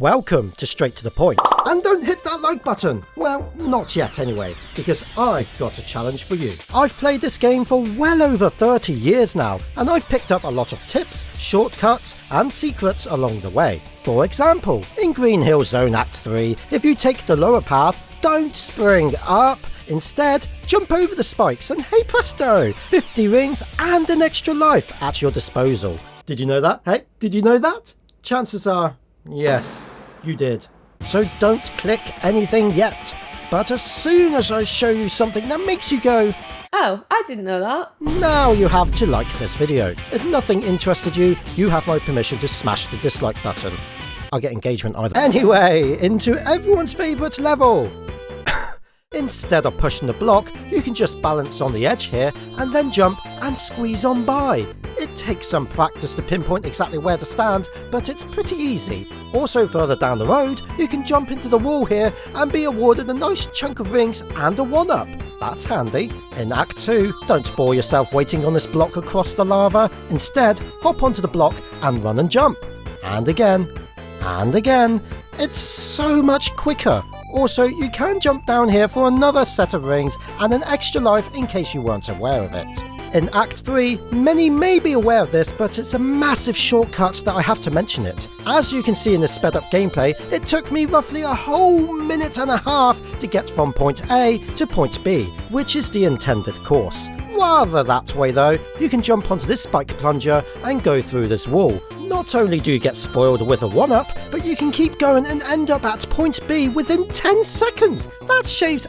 Welcome to Straight to the Point. And don't hit that like button. Well, not yet anyway, because I've got a challenge for you. I've played this game for well over 30 years now, and I've picked up a lot of tips, shortcuts, and secrets along the way. For example, in Green Hill Zone Act 3, if you take the lower path, don't spring up. Instead, jump over the spikes and hey presto, 50 rings and an extra life at your disposal. Did you know that? Hey, did you know that? Chances are, yes, you did. So don't click anything yet. But as soon as I show you something that makes you go, oh, I didn't know that. Now you have to like this video. If nothing interested you, you have my permission to smash the dislike button. I'll get engagement either. Anyway, into everyone's favourite level. Instead of pushing the block, you can just balance on the edge here and then jump and squeeze on by. It takes some practice to pinpoint exactly where to stand, but it's pretty easy. Also further down the road, you can jump into the wall here and be awarded a nice chunk of rings and a 1-up. That's handy. In Act 2, don't bore yourself waiting on this block across the lava. Instead, hop onto the block and run and jump. And again. And again. It's so much quicker. Also, you can jump down here for another set of rings and an extra life in case you weren't aware of it. In Act 3, many may be aware of this, but it's a massive shortcut that I have to mention it. As you can see in this sped up gameplay, it took me roughly a whole minute and a half to get from point A to point B, which is the intended course. Rather that way though, you can jump onto this spike plunger and go through this wall. Not only do you get spoiled with a 1-up, but you can keep going and end up at point B within 10 seconds. That shaves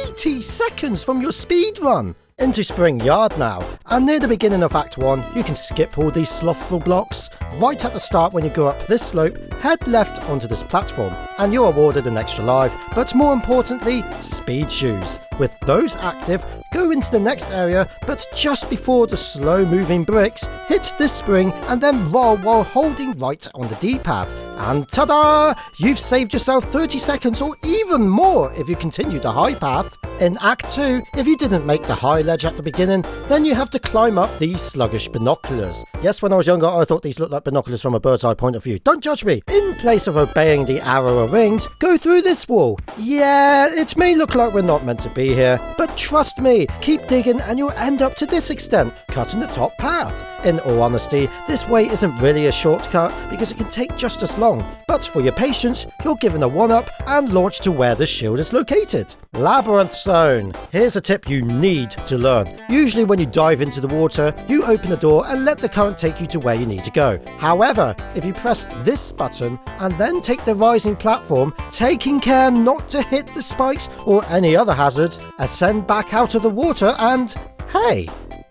80 seconds from your speed run. Into Spring Yard now, and near the beginning of Act 1, you can skip all these slothful blocks. Right at the start when you go up this slope, head left onto this platform, and you're awarded an extra life, but more importantly, speed shoes. With those active, go into the next area, but just before the slow-moving bricks, hit this spring and then roll while holding right on the D-pad. And ta-da! You've saved yourself 30 seconds or even more if you continue the high path. In Act 2, if you didn't make the high ledge at the beginning, then you have to climb up these sluggish binoculars. Yes, when I was younger, I thought these looked like binoculars from a bird's eye point of view. Don't judge me! In place of obeying the arrow of rings, go through this wall. Yeah, it may look like we're not meant to be here, but trust me, keep digging and you'll end up to this extent, cutting the top path. In all honesty, this way isn't really a shortcut because it can take just as long, but for your patience, you're given a 1-up and launched to where the shield is located. Labyrinth Zone. Here's a tip you need to learn. Usually when you dive into the water, you open the door and let the current take you to where you need to go. However, if you press this button and then take the rising platform, taking care not to hit the spikes or any other hazards, ascend back out of the water and, hey,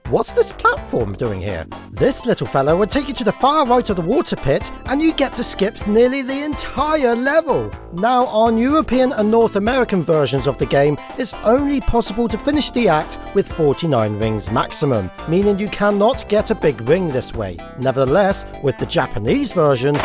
what's this platform doing here? This little fellow would take you to the far right of the water pit and you get to skip nearly the entire level. Now on European and North American versions of the game, it's only possible to finish the act with 49 rings maximum, meaning you cannot get a big ring this way. Nevertheless, with the Japanese version,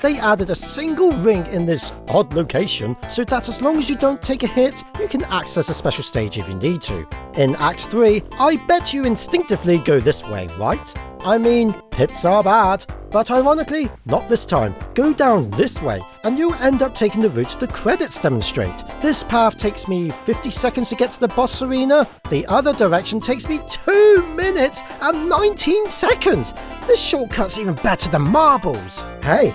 they added a single ring in this odd location so that as long as you don't take a hit, you can access a special stage if you need to. In Act 3, I bet you instinctively go this way, right? I mean, pits are bad, but ironically, not this time. Go down this way, and you'll end up taking the route the credits demonstrate. This path takes me 50 seconds to get to the boss arena. The other direction takes me 2 minutes and 19 seconds. This shortcut's even better than marbles. Hey,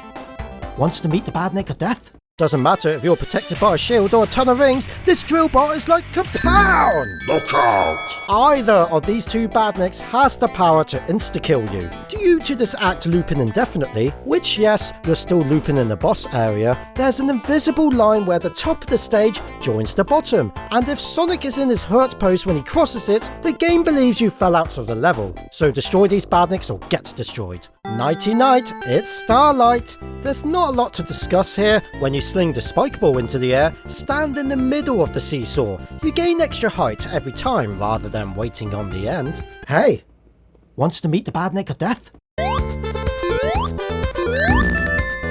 wants to meet the bad nick of death? Doesn't matter if you're protected by a shield or a ton of rings, this drill bot is like kapow! Knockout! Either of these two badniks has the power to insta-kill you. Due to this act looping indefinitely, which yes, you're still looping in the boss area, there's an invisible line where the top of the stage joins the bottom, and if Sonic is in his hurt pose when he crosses it, the game believes you fell out of the level. So destroy these badniks or get destroyed. Nighty-night, it's Starlight. There's not a lot to discuss here. When you sling the spike ball into the air, stand in the middle of the seesaw. You gain extra height every time rather than waiting on the end. Hey, wants to meet the bad nick of death?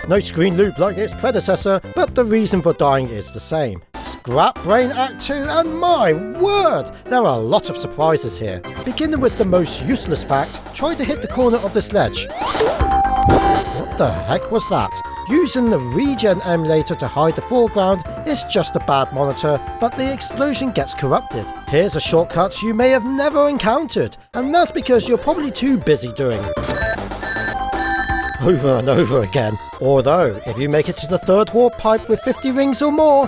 No screen loop like its predecessor, but the reason for dying is the same. Scrap Brain Act 2, and my word, there are a lot of surprises here. Beginning with the most useless fact, try to hit the corner of this ledge. What the heck was that? Using the regen emulator to hide the foreground is just a bad monitor, but the explosion gets corrupted. Here's a shortcut you may have never encountered, and that's because you're probably too busy doing over and over again. Although, if you make it to the third warp pipe with 50 rings or more...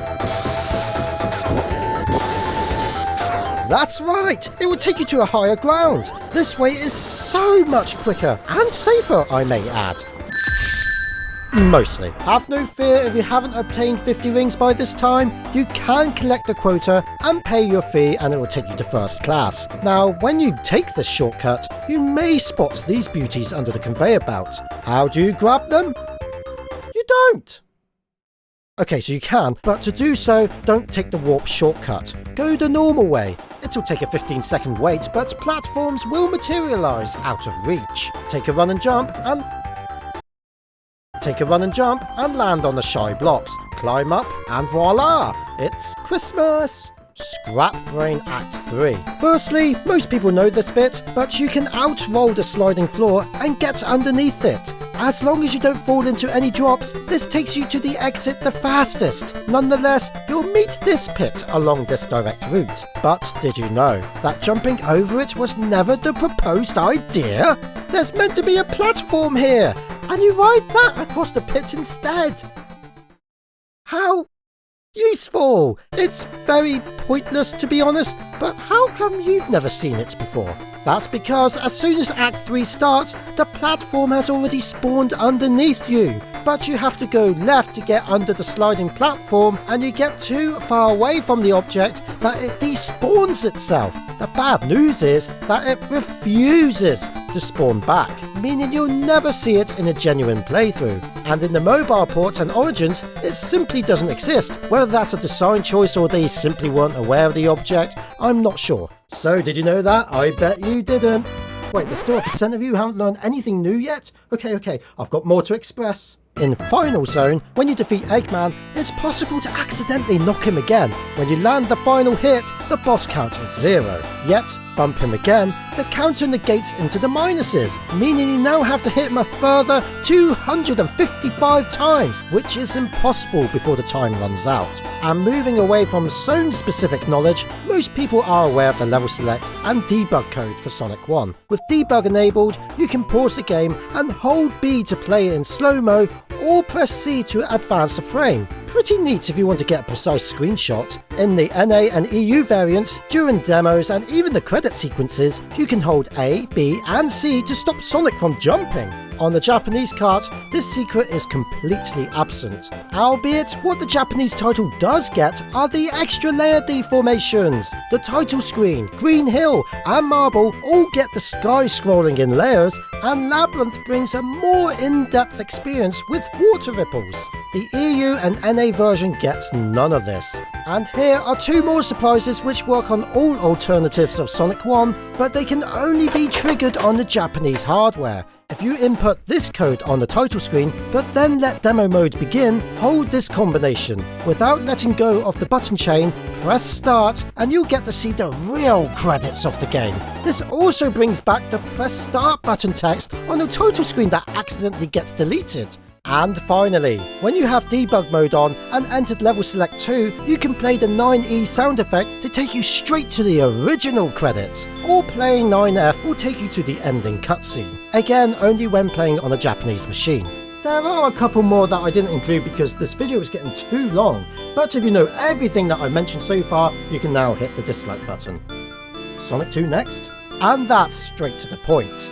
That's right! It will take you to a higher ground. This way is so much quicker and safer, I may add. Mostly. Have no fear if you haven't obtained 50 rings by this time. You can collect the quota and pay your fee and it will take you to first class. Now, when you take this shortcut, you may spot these beauties under the conveyor belt. How do you grab them? You don't! Okay, so you can, but to do so, don't take the warp shortcut. Go the normal way. It'll take a 15-second wait, but platforms will materialise out of reach. Take a run and jump and land on the shy blocks. Climb up and voila! It's Christmas! Scrap Brain Act 3. Firstly, most people know this bit, but you can outroll the sliding floor and get underneath it. As long as you don't fall into any drops, this takes you to the exit the fastest. Nonetheless, you'll meet this pit along this direct route. But did you know that jumping over it was never the proposed idea? There's meant to be a platform here, and you ride that across the pit instead. How useful! It's very pointless to be honest, but how come you've never seen it before? That's because as soon as Act 3 starts, the platform has already spawned underneath you. But you have to go left to get under the sliding platform, and you get too far away from the object that it despawns itself. The bad news is that it refuses to spawn back, meaning you'll never see it in a genuine playthrough. And in the mobile ports and origins, it simply doesn't exist. Whether that's a design choice or they simply weren't aware of the object, I'm not sure. So did you know that? I bet you didn't. Wait, there's still a % of you who haven't learned anything new yet? Okay, I've got more to express. In Final Zone, when you defeat Eggman, it's possible to accidentally knock him again. When you land the final hit, the boss count is 0. Yet, bump him again, the counter negates into the minuses, meaning you now have to hit him a further 255 times, which is impossible before the time runs out. And moving away from zone-specific knowledge, most people are aware of the level select and debug code for Sonic 1. With debug enabled, you can pause the game and hold B to play it in slow-mo, or press C to advance a frame. Pretty neat if you want to get a precise screenshot. In the NA and EU variants, during demos and even the credit sequences, you can hold A, B and C to stop Sonic from jumping. On the Japanese cart, this secret is completely absent. Albeit, what the Japanese title does get are the extra layer deformations. The title screen, Green Hill and Marble all get the sky scrolling in layers, and Labyrinth brings a more in-depth experience with water ripples. The EU and NA version gets none of this. And here are 2 more surprises which work on all alternatives of Sonic 1, but they can only be triggered on the Japanese hardware. If you input this code on the title screen, but then let demo mode begin, hold this combination. Without letting go of the button chain, press start, and you'll get to see the real credits of the game. This also brings back the press start button text on the title screen that accidentally gets deleted. And finally, when you have debug mode on and entered level select 2, you can play the 9E sound effect to take you straight to the original credits, or playing 9F will take you to the ending cutscene. Again, only when playing on a Japanese machine. There are a couple more that I didn't include because this video is getting too long, but if you know everything that I mentioned so far, you can now hit the dislike button. Sonic 2 next? And that's straight to the point.